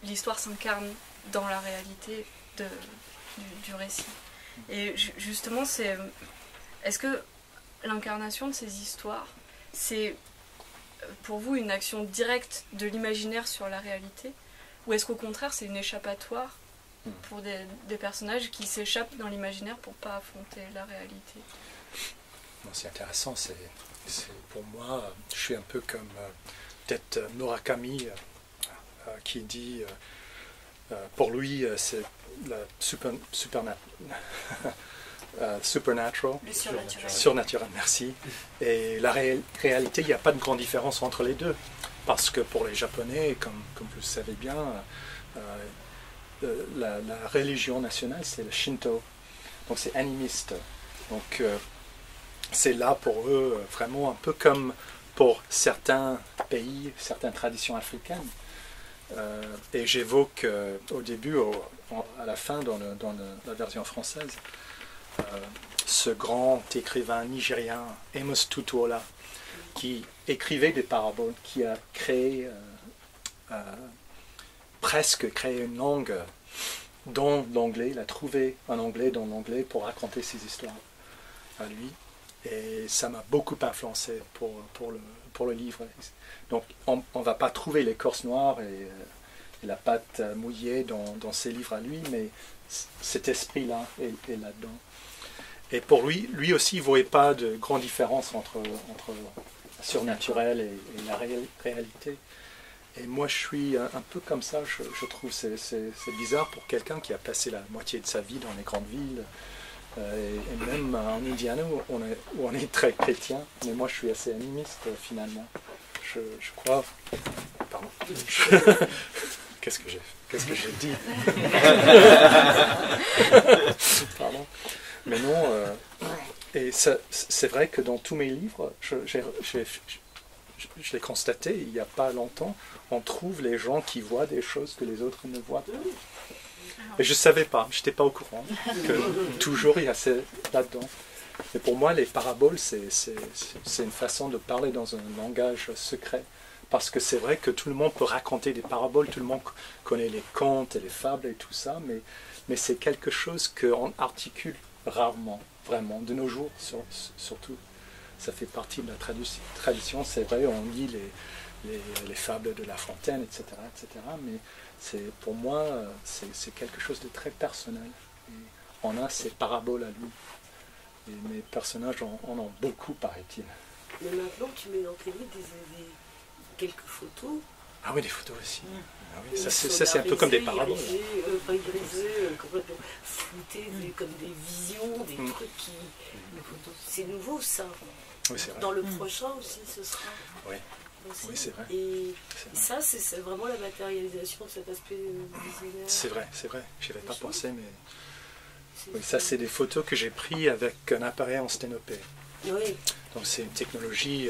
l'histoire s'incarne dans la réalité du récit. Et justement, est-ce que l'incarnation de ces histoires, c'est pour vous une action directe de l'imaginaire sur la réalité, ou est-ce qu'au contraire c'est une échappatoire pour des personnages qui s'échappent dans l'imaginaire pour pas affronter la réalité? C'est intéressant, c'est pour moi, je suis un peu comme peut-être Murakami qui dit, pour lui c'est la supernatural, surnaturel, merci. Et la réalité, il n'y a pas de grande différence entre les deux. Parce que pour les Japonais, comme vous le savez bien, la religion nationale, c'est le Shinto. Donc c'est animiste. Donc c'est là pour eux, vraiment un peu comme pour certains pays, certaines traditions africaines. Et j'évoque au début, à la fin, dans la version française, ce grand écrivain nigérien, Amos Tutuola, qui écrivait des paraboles, qui a créé, presque créé une langue dans l'anglais. Il a trouvé un anglais dans l'anglais pour raconter ses histoires à lui. Et ça m'a beaucoup influencé pour le livre. Donc on ne va pas trouver l'écorce noire et la pâte mouillée dans ses livres à lui, mais cet esprit-là est là-dedans. Et pour lui aussi, il ne voyait pas de grande différence entre la surnaturel et la réalité. Et moi, je suis un peu comme ça, je trouve. C'est bizarre pour quelqu'un qui a passé la moitié de sa vie dans les grandes villes. Et même en Indiana, où on est très chrétien, mais moi, je suis assez animiste, finalement. Je crois... Pardon. Qu'est-ce que j'ai dit? Pardon. Mais non, et c'est vrai que dans tous mes livres, je l'ai constaté il n'y a pas longtemps, on trouve les gens qui voient des choses que les autres ne voient pas. Et je ne savais pas, je n'étais pas au courant que toujours il y a là-dedans. Et pour moi, les paraboles, c'est une façon de parler dans un langage secret. Parce que c'est vrai que tout le monde peut raconter des paraboles, tout le monde connaît les contes et les fables et tout ça, mais c'est quelque chose qu'on articule rarement, vraiment, de nos jours surtout. Ça fait partie de la tradition, c'est vrai, on lit les fables de La Fontaine, etc. Mais pour moi, c'est quelque chose de très personnel. Et on a ces paraboles à lui. Et mes personnages en ont beaucoup, paraît-il. Mais maintenant, tu mets dans tes livres quelques photos Ah oui, des photos aussi. Ah oui, ça c'est un peu comme des paraboles. Complètement floutés, comme des visions, des trucs qui... C'est nouveau ça. Oui, c'est vrai. Dans le prochain aussi, ce sera. Oui, oui c'est vrai. Et ça, c'est vraiment la matérialisation de cet aspect visionnaire. C'est vrai. J'y avais pas pensé, mais... Oui, ça, c'est des photos que j'ai prises avec un appareil en sténopée. Oui. Donc, c'est une technologie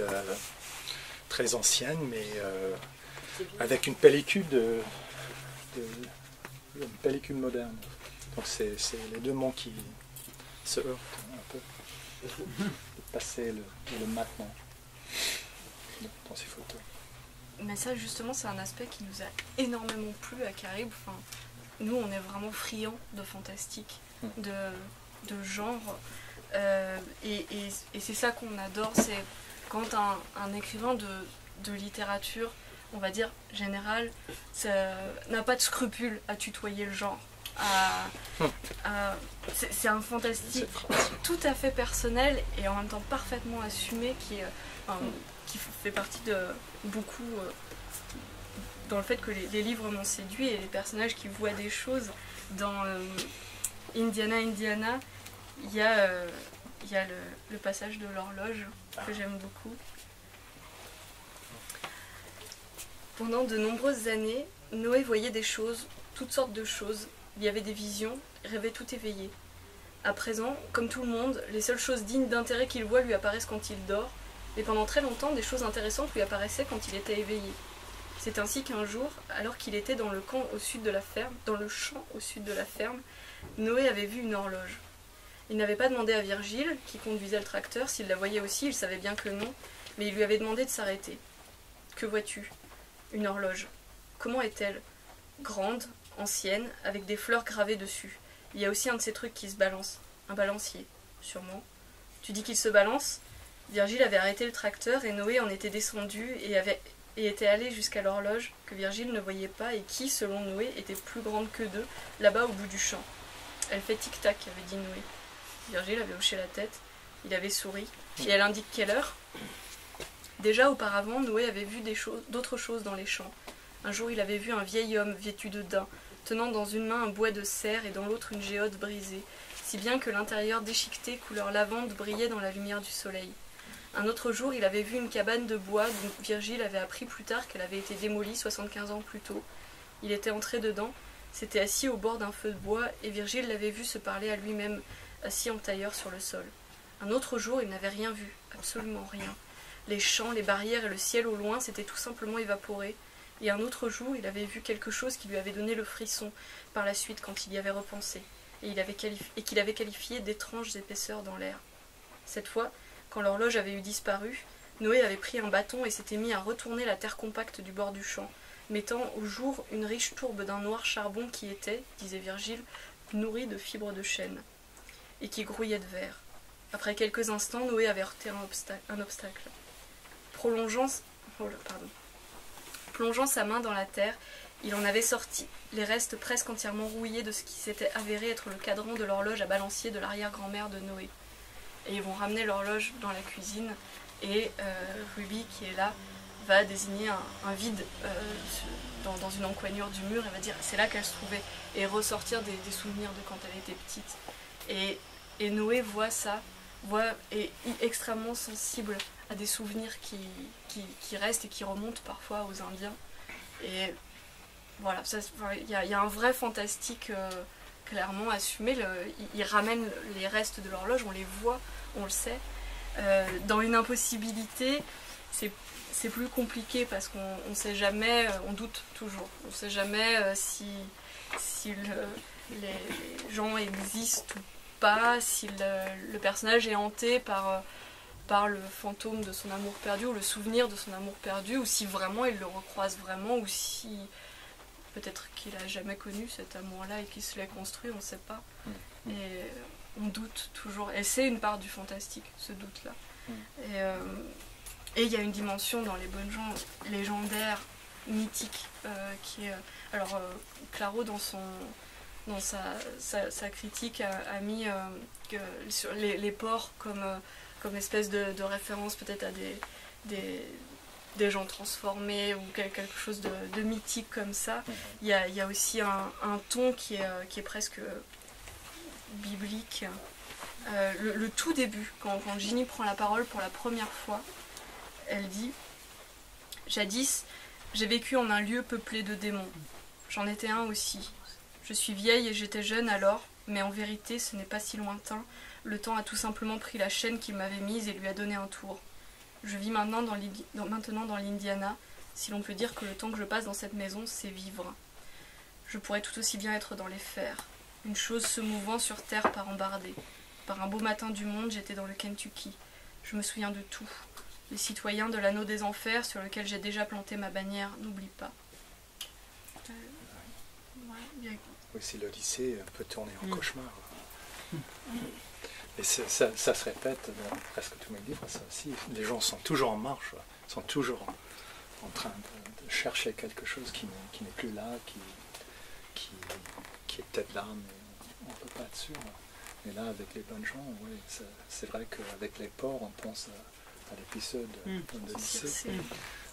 très ancienne, mais avec une pellicule une pellicule moderne. Donc, c'est les deux mondes qui se heurtent un peu. Le passé et le maintenant dans ces photos. Mais ça, justement, c'est un aspect qui nous a énormément plu à Caribe. Enfin, nous, on est vraiment friands de fantastique, de genre. Et c'est ça qu'on adore, c'est quand un écrivain de littérature, on va dire générale, n'a pas de scrupule à tutoyer le genre. C'est un fantastique tout à fait personnel et en même temps parfaitement assumé qui fait partie de beaucoup dans le fait que les livres m'ont séduit et les personnages qui voient des choses. Dans Indiana, il y a le passage de l'horloge que j'aime beaucoup. Pendant de nombreuses années, Noé voyait des choses, toutes sortes de choses. Il y avait des visions, rêvait tout éveillé. À présent, comme tout le monde, les seules choses dignes d'intérêt qu'il voit lui apparaissent quand il dort, et pendant très longtemps, des choses intéressantes lui apparaissaient quand il était éveillé. C'est ainsi qu'un jour, alors qu'il était dans le champ au sud de la ferme, Noé avait vu une horloge. Il n'avait pas demandé à Virgile, qui conduisait le tracteur, s'il la voyait aussi, il savait bien que non, mais il lui avait demandé de s'arrêter. « Que vois-tu » ? Une horloge. Comment est-elle ? Grande, ancienne, avec des fleurs gravées dessus. Il y a aussi un de ces trucs qui se balance. Un balancier, sûrement. Tu dis qu'il se balance ? Virgile avait arrêté le tracteur et Noé en était descendu et était allé jusqu'à l'horloge que Virgile ne voyait pas et qui, selon Noé, était plus grande que d'eux, là-bas au bout du champ. Elle fait tic-tac, avait dit Noé. Virgile avait hoché la tête, il avait souri. Et elle indique quelle heure ? Déjà auparavant, Noé avait vu d'autres choses dans les champs. Un jour, il avait vu un vieil homme vêtu de daim, tenant dans une main un bois de serre et dans l'autre une géode brisée, si bien que l'intérieur déchiqueté couleur lavande brillait dans la lumière du soleil. Un autre jour, il avait vu une cabane de bois dont Virgile avait appris plus tard qu'elle avait été démolie 75 ans plus tôt. Il était entré dedans, s'était assis au bord d'un feu de bois et Virgile l'avait vu se parler à lui-même, assis en tailleur sur le sol. Un autre jour, il n'avait rien vu, absolument rien. Les champs, les barrières et le ciel au loin s'étaient tout simplement évaporés. Et un autre jour, il avait vu quelque chose qui lui avait donné le frisson par la suite quand il y avait repensé, et qu'il avait qualifié d'étranges épaisseurs dans l'air. Cette fois, quand l'horloge avait eu disparu, Noé avait pris un bâton et s'était mis à retourner la terre compacte du bord du champ, mettant au jour une riche tourbe d'un noir charbon qui était, disait Virgile, nourrie de fibres de chêne, et qui grouillait de verre. Après quelques instants, Noé avait heurté un obstacle. Plongeant sa main dans la terre, il en avait sorti les restes presque entièrement rouillés de ce qui s'était avéré être le cadran de l'horloge à balancier de l'arrière-grand-mère de Noé. Et ils vont ramener l'horloge dans la cuisine et Ruby, qui est là, va désigner un vide dans une encoignure du mur et va dire c'est là qu'elle se trouvait et ressortir des souvenirs de quand elle était petite. Et Noé voit ça, est extrêmement sensible à des souvenirs qui restent et qui remontent parfois aux Indiens. Et voilà, il y a un vrai fantastique clairement assumé. Il ramène les restes de l'horloge, on les voit, on le sait. Dans une impossibilité, c'est plus compliqué parce qu'on ne sait jamais, on doute toujours. On ne sait jamais si les gens existent ou pas, si le personnage est hanté par le fantôme de son amour perdu ou le souvenir de son amour perdu, ou si vraiment il le recroise vraiment, ou si peut-être qu'il n'a jamais connu cet amour-là et qu'il se l'est construit, on ne sait pas. Et on doute toujours. Et c'est une part du fantastique, ce doute-là. Et il y a une dimension dans les bonnes gens légendaires, mythiques, qui est... Alors, Claro, dans sa critique, a mis sur les porcs comme espèce de référence peut-être à des gens transformés ou quelque chose de mythique comme ça. Il y a aussi un ton qui est presque biblique. Le tout début, quand Ginny prend la parole pour la première fois, elle dit « Jadis, j'ai vécu en un lieu peuplé de démons. J'en étais un aussi. Je suis vieille et j'étais jeune alors, mais en vérité ce n'est pas si lointain. Le temps a tout simplement pris la chaîne qu'il m'avait mise et lui a donné un tour. Je vis maintenant dans l'Indiana, si l'on peut dire que le temps que je passe dans cette maison, c'est vivre. Je pourrais tout aussi bien être dans les fers, une chose se mouvant sur terre par embardée. Par un beau matin du monde, j'étais dans le Kentucky. Je me souviens de tout. Les citoyens de l'anneau des enfers sur lequel j'ai déjà planté ma bannière, n'oublie pas. » Oui, si l'Odyssée peut tourner en cauchemar. Et ça se répète dans presque tous mes livres, ça aussi. Les gens sont toujours en marche, sont toujours en train de chercher quelque chose qui n'est plus là, qui est peut-être là, mais on ne peut pas être sûr. Mais là, avec les bonnes gens, oui, c'est vrai qu'avec les porcs, on pense à l'épisode de l'Odyssée.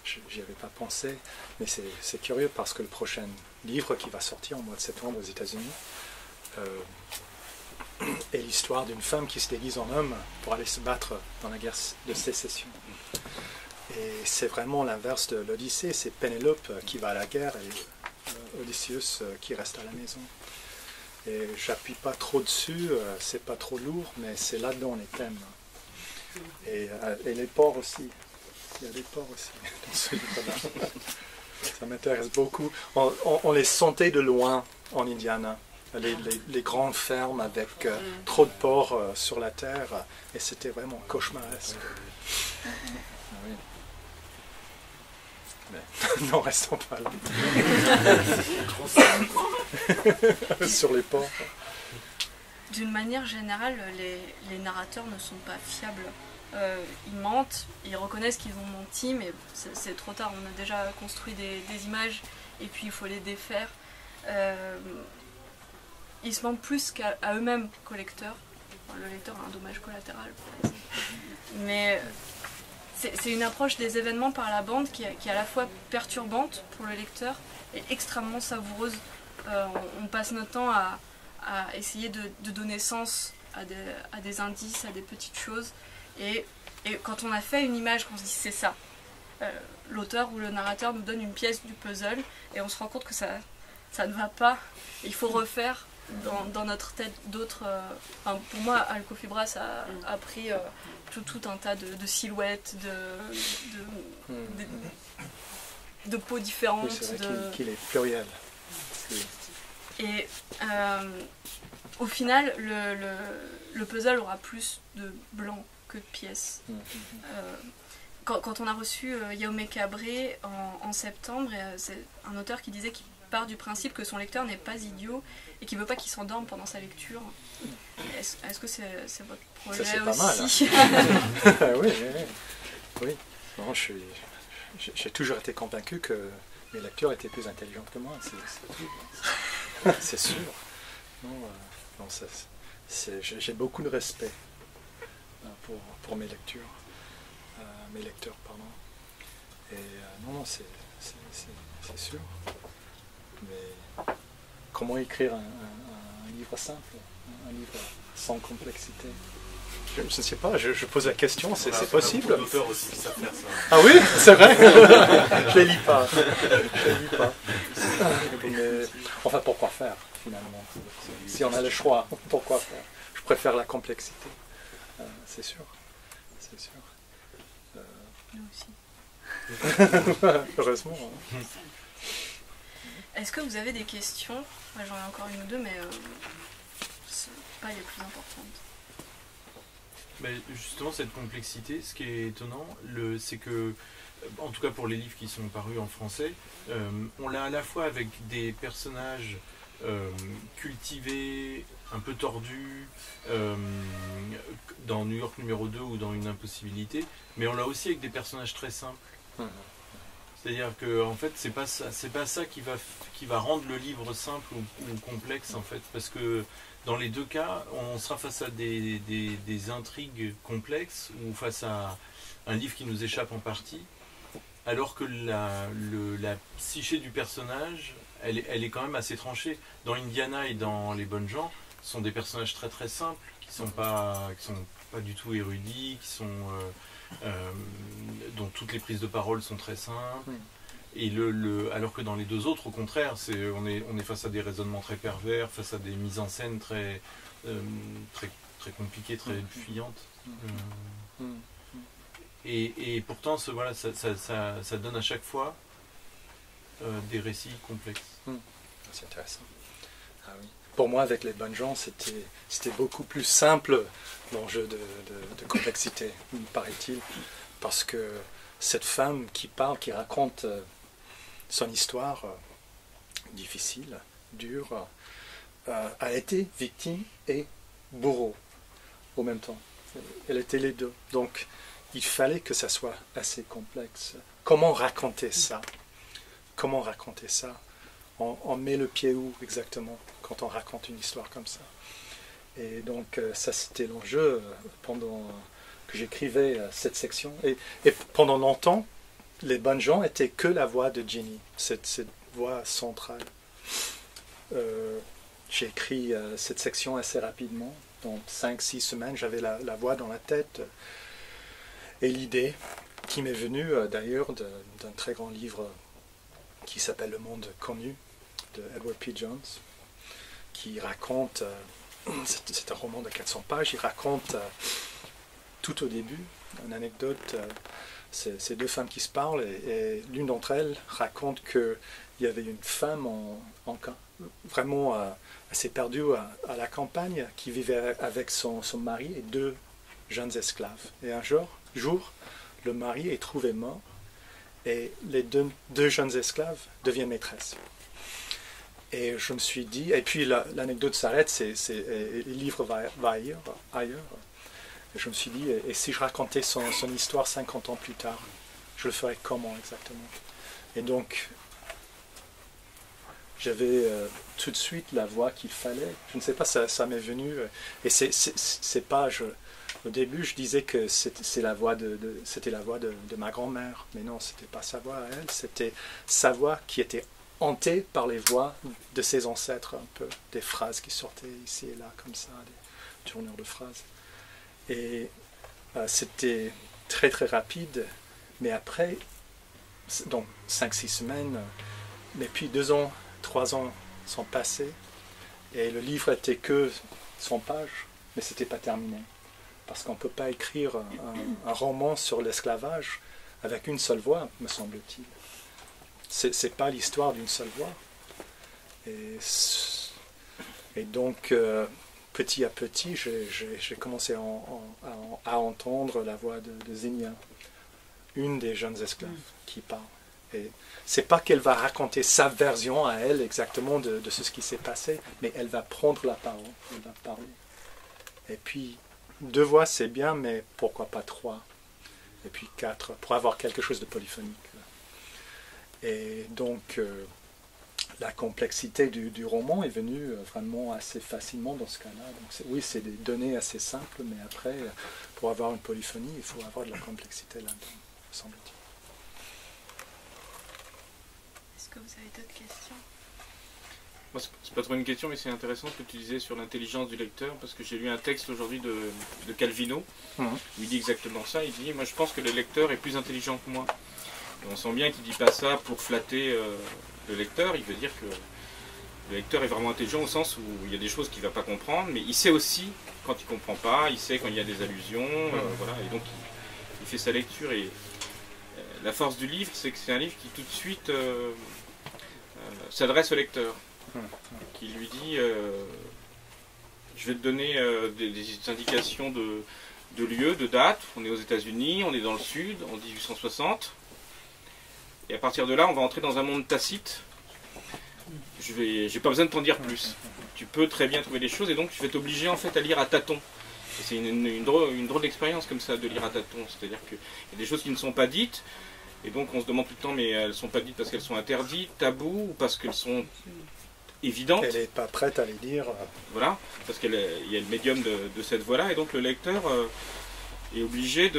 J'y avais pas pensé, mais c'est curieux parce que le prochain livre qui va sortir en mois de septembre aux États-Unis est l'histoire d'une femme qui se déguise en homme pour aller se battre dans la guerre de sécession. Et c'est vraiment l'inverse de l'Odyssée, c'est Pénélope qui va à la guerre et Odysseus qui reste à la maison. Et j'appuie pas trop dessus, c'est pas trop lourd, mais c'est là-dedans les thèmes. Et les porcs aussi. Il y a des porcs aussi dans ce livre-là. Ça m'intéresse beaucoup. On les sentait de loin en Indiana. Les grandes fermes avec trop de porcs sur la terre. Et c'était vraiment cauchemaresque. Oui. Mais, non, restons pas là. Sur les porcs. D'une manière générale, les narrateurs ne sont pas fiables. Ils mentent, ils reconnaissent qu'ils ont menti, mais c'est trop tard, on a déjà construit des images et puis il faut les défaire. Ils se mentent plus qu'à eux-mêmes qu'au lecteur. Enfin, le lecteur a un dommage collatéral, par exemple. Mais c'est une approche des événements par la bande qui est à la fois perturbante pour le lecteur et extrêmement savoureuse. On passe notre temps à essayer de donner sens à des indices, à des petites choses. Et quand on a fait une image, qu'on se dit c'est ça, l'auteur ou le narrateur nous donne une pièce du puzzle et on se rend compte que ça ne va pas. Il faut refaire dans notre tête d'autres... pour moi, Alcofibras a pris tout un tas de silhouettes, de peaux différentes. Oui, c'est vrai qu'il est pluriel. Et au final, le puzzle aura plus de blanc que de pièces. Quand on a reçu Jaume Cabré en septembre, c'est un auteur qui disait qu'il part du principe que son lecteur n'est pas idiot et qu'il ne veut pas qu'il s'endorme pendant sa lecture. Est-ce que c'est votre projet ça, aussi? Pas mal, hein. Oui. Non, j'ai toujours été convaincu que mes lecteurs étaient plus intelligents que moi. C'est sûr. Non, j'ai beaucoup de respect pour mes lectures. Mes lecteurs, pardon. Et non, c'est sûr. Mais comment écrire un livre simple, un livre sans complexité? Je ne sais pas, je pose la question, c'est possible? Il y a beaucoup d'auteurs aussi qui savent faire ça. Ah oui, c'est vrai. Je les lis pas. Mais, enfin, pourquoi faire, finalement? Si on a le choix, pourquoi faire? Je préfère la complexité. C'est sûr. Nous aussi. Heureusement. Est-ce que vous avez des questions? Moi, j'en ai encore une ou deux, mais c'est pas les plus importantes. Mais justement, cette complexité, ce qui est étonnant, c'est que, en tout cas pour les livres qui sont parus en français, on l'a à la fois avec des personnages cultivés, un peu tordus, dans New York numéro 2 ou dans Une Impossibilité, mais on l'a aussi avec des personnages très simples. C'est-à-dire que en fait, c'est pas ça qui va rendre le livre simple ou complexe en fait, parce que dans les deux cas, on sera face à des intrigues complexes ou face à un livre qui nous échappe en partie. alors que la psyché du personnage, elle est quand même assez tranchée. Dans Indiana et dans Les Bonnes Gens, ce sont des personnages très très simples, qui sont pas du tout érudits, dont toutes les prises de parole sont très simples. Et alors que dans les deux autres, au contraire, on est face à des raisonnements très pervers, face à des mises en scène très compliquées, très fuyantes. Et pourtant, voilà, ça donne à chaque fois des récits complexes. C'est intéressant. Ah oui. Pour moi, avec Les Bonnes Gens, c'était beaucoup plus simple l'enjeu de complexité, paraît-il, parce que cette femme qui parle, qui raconte son histoire difficile, dure, a été victime et bourreau au même temps. Elle était les deux. Donc, il fallait que ça soit assez complexe. Comment raconter ça? Comment raconter ça? On met le pied où exactement quand on raconte une histoire comme ça? Et donc, ça c'était l'enjeu pendant que j'écrivais cette section. Et pendant longtemps, Les Bonnes Gens étaient que la voix de Ginny, cette voix centrale. J'ai écrit cette section assez rapidement. Dans 5-6 semaines, j'avais la voix dans la tête. Et l'idée qui m'est venue d'ailleurs d'un très grand livre qui s'appelle Le Monde Connu de Edward P. Jones, qui raconte, c'est un roman de 400 pages, il raconte tout au début une anecdote, c'est deux femmes qui se parlent et l'une d'entre elles raconte qu'il y avait une femme vraiment assez perdue à la campagne qui vivait avec son mari et deux jeunes esclaves. Et un jour, le mari est trouvé mort et les deux jeunes esclaves deviennent maîtresses. Et je me suis dit, et puis l'anecdote s'arrête, et le livre va ailleurs. Et je me suis dit, et si je racontais son histoire 50 ans plus tard, je le ferais comment exactement? Et donc, j'avais tout de suite la voix qu'il fallait. Je ne sais pas, ça m'est venu. Et c'est pas... Au début, je disais que c'était la voix de ma grand-mère. Mais non, c'était pas sa voix à elle. C'était sa voix qui était hantée par les voix de ses ancêtres, un peu. Des phrases qui sortaient ici et là, comme ça, des tournures de phrases. Et c'était très très rapide. Mais après, donc 5-6 semaines, mais puis 2 ans, 3 ans sont passés. Et le livre était que 100 pages, mais c'était pas terminé. Parce qu'on ne peut pas écrire un roman sur l'esclavage avec une seule voix, me semble-t-il. C'est pas l'histoire d'une seule voix. Et donc, petit à petit, j'ai commencé à entendre la voix de Zinnia, une des jeunes esclaves qui parle. Et c'est pas qu'elle va raconter sa version à elle exactement de ce qui s'est passé, mais elle va prendre la parole, elle va parler. Et puis, 2 voix c'est bien, mais pourquoi pas 3? Et puis 4, pour avoir quelque chose de polyphonique. Et donc, la complexité du roman est venue vraiment assez facilement dans ce cas-là. Donc, oui, c'est des données assez simples, mais après, pour avoir une polyphonie, il faut avoir de la complexité là-dedans, semble-t-il. Est-ce que vous avez d'autres questions? Moi, c'est pas trop une question, mais c'est intéressant ce que tu disais sur l'intelligence du lecteur, parce que j'ai lu un texte aujourd'hui de Calvino, où il dit exactement ça. Il dit, moi je pense que le lecteur est plus intelligent que moi. Et on sent bien qu'il ne dit pas ça pour flatter le lecteur. Il veut dire que le lecteur est vraiment intelligent au sens où il y a des choses qu'il ne va pas comprendre, mais il sait aussi quand il ne comprend pas, il sait quand il y a des allusions, voilà, et donc il fait sa lecture. Et la force du livre, c'est que c'est un livre qui tout de suite s'adresse au lecteur, qui lui dit je vais te donner des indications de lieu, de date. On est aux États-Unis, on est dans le sud, en 1860. Et à partir de là, on va entrer dans un monde tacite. J'ai pas besoin de t'en dire plus. Tu peux très bien trouver des choses, et donc je vais t'obliger en fait à lire à tâtons. Et c'est une drôle d'expérience comme ça de lire à tâtons. C'est-à-dire qu'il y a des choses qui ne sont pas dites, et donc on se demande tout le temps, mais elles ne sont pas dites parce qu'elles sont interdites, tabous, ou parce qu'elles sont évidentes. Elle n'est pas prête à les dire. Voilà, parce qu'il y a le médium de cette voix-là, et donc le lecteur est obligé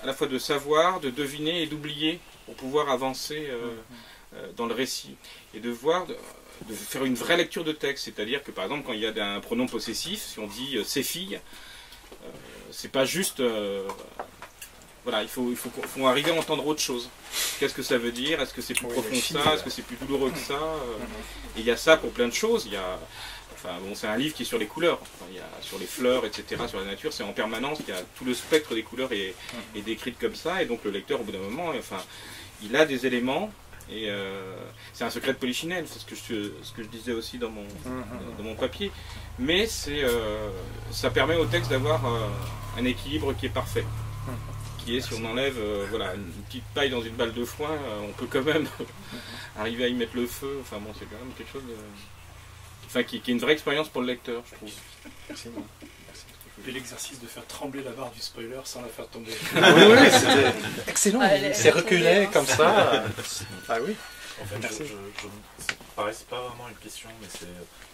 à la fois de savoir, de deviner et d'oublier pour pouvoir avancer dans le récit. Et de faire une vraie lecture de texte, c'est-à-dire que par exemple quand il y a un pronom possessif, si on dit « ses filles », c'est pas juste... voilà, il faut arriver à entendre autre chose. Qu'est-ce que ça veut dire? Est-ce que c'est plus profond que ça? Est-ce que c'est plus douloureux que ça? Et il y a ça pour plein de choses. Enfin, bon, c'est un livre qui est sur les couleurs, enfin, il y a sur les fleurs, etc., sur la nature, c'est en permanence, il y a tout le spectre des couleurs est décrit comme ça, et donc le lecteur, au bout d'un moment, enfin, il a des éléments, et c'est un secret de Polichinelle, c'est ce que je disais aussi dans mon papier, mais ça permet au texte d'avoir un équilibre qui est parfait, qui est, si on enlève voilà, une petite paille dans une balle de foin, on peut quand même arriver à y mettre le feu, enfin bon, c'est quand même quelque chose de... Enfin, qui est une vraie expérience pour le lecteur, je trouve. Merci. Et l'exercice de faire trembler la barre du spoiler sans la faire tomber. Oui, c'était excellent. C'est reculé comme ça. Ah oui. En fait, pareil, c'est pas vraiment une question, mais c'est...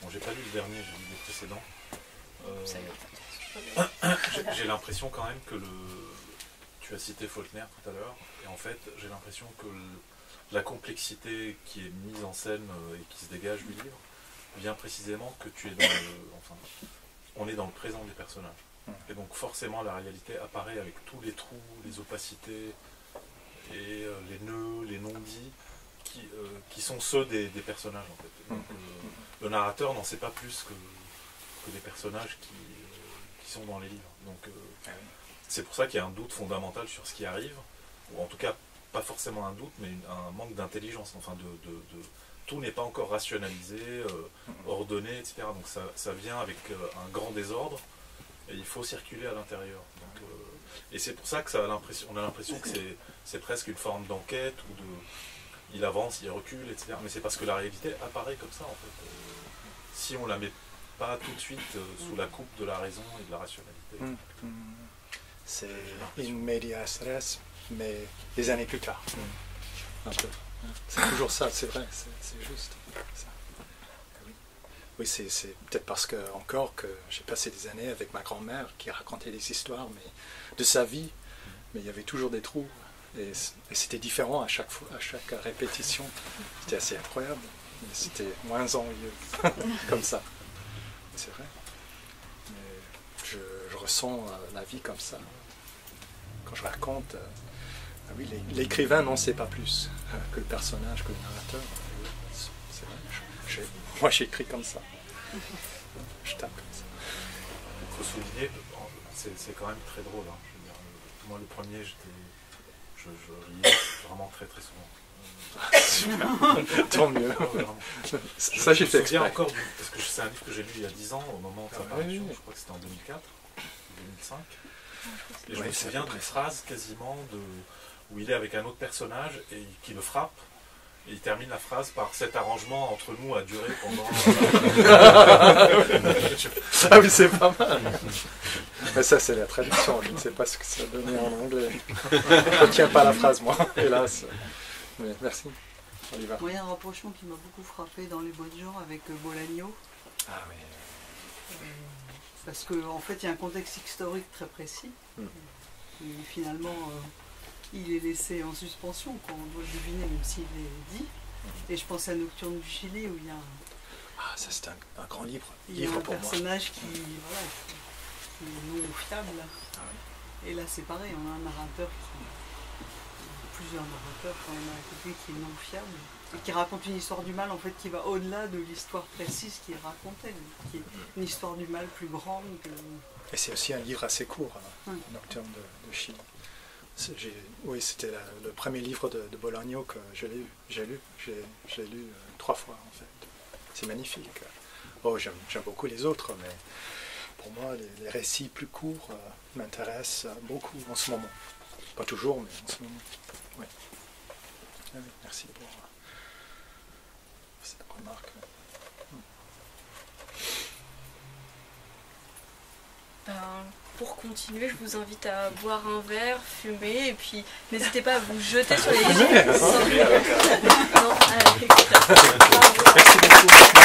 Bon, j'ai pas lu le dernier, j'ai lu les précédents. J'ai l'impression quand même que tu as cité Faulkner tout à l'heure, et en fait, j'ai l'impression que la complexité qui est mise en scène et qui se dégage du livre vient précisément que tu es on est dans le présent des personnages. Et donc forcément la réalité apparaît avec tous les trous, les opacités et les nœuds, les non-dits qui sont ceux des personnages en fait. Donc, le narrateur n'en sait pas plus que les personnages qui sont dans les livres. Donc c'est pour ça qu'il y a un doute fondamental sur ce qui arrive, ou en tout cas pas forcément un doute, mais un manque d'intelligence, enfin tout n'est pas encore rationalisé, ordonné, etc. Donc ça vient avec un grand désordre et il faut circuler à l'intérieur. Et c'est pour ça que on a l'impression que c'est presque une forme d'enquête, il avance, il recule, etc. Mais c'est parce que la réalité apparaît comme ça en fait. Si on la met pas tout de suite sous la coupe de la raison et de la rationalité. C'est in medias res, mais des années plus tard. Un peu. C'est toujours ça, c'est vrai, c'est juste. Ça. Oui, c'est peut-être parce que j'ai passé des années avec ma grand-mère qui racontait des histoires de sa vie, mais il y avait toujours des trous, et c'était différent à chaque fois, à chaque répétition. C'était assez incroyable, mais c'était moins ennuyeux, comme ça. C'est vrai. Mais je ressens la vie comme ça. Quand je raconte... oui, l'écrivain n'en sait pas plus que le personnage, que le narrateur. C'est vrai. Moi, j'écris comme ça. Je tape comme ça. Il faut souligner, c'est quand même très drôle. Hein. Je veux dire, moi, le premier, je riais vraiment très très souvent. Tant mieux. Ça, j'ai fait exprès. Encore parce que c'est un livre que j'ai lu il y a 10 ans, au moment de sa parution. Je crois que c'était en 2004, 2005. Et je me souviens d'une phrase quasiment où il est avec un autre personnage et qui le frappe. Et il termine la phrase par « cet arrangement entre nous a duré pendant... » Ah oui, c'est pas mal. Mais ça, c'est la traduction. Je ne sais pas ce que ça donnait en anglais. Je ne retiens pas la phrase, moi, hélas. Mais merci. Oliva. Moi, il y a un rapprochement qui m'a beaucoup frappé dans les bois de genre avec Bolaño. Ah oui. Parce qu'en fait, il y a un contexte historique très précis. Et finalement... il est laissé en suspension, quand on doit le deviner, même s'il est dit. Et je pense à Nocturne du Chili, où il y a ça c'est un grand livre. Il y a un personnage qui est non fiable. Et là c'est pareil, on a un narrateur plusieurs narrateurs quand même à côté qui est non fiable. Et qui raconte une histoire du mal en fait qui va au-delà de l'histoire précise qu'il racontait, qui est une histoire du mal plus grande que... Et c'est aussi un livre assez court, Nocturne de Chili. Oui, c'était le premier livre de Bolaño que j'ai lu. Je l'ai lu 3 fois en fait. C'est magnifique. J'aime beaucoup les autres, mais pour moi, les récits plus courts m'intéressent beaucoup en ce moment. Pas toujours, mais en ce moment. Oui. Merci pour cette remarque. Pour continuer, je vous invite à boire un verre, fumer, et puis n'hésitez pas à vous jeter sur les livres. Merci beaucoup.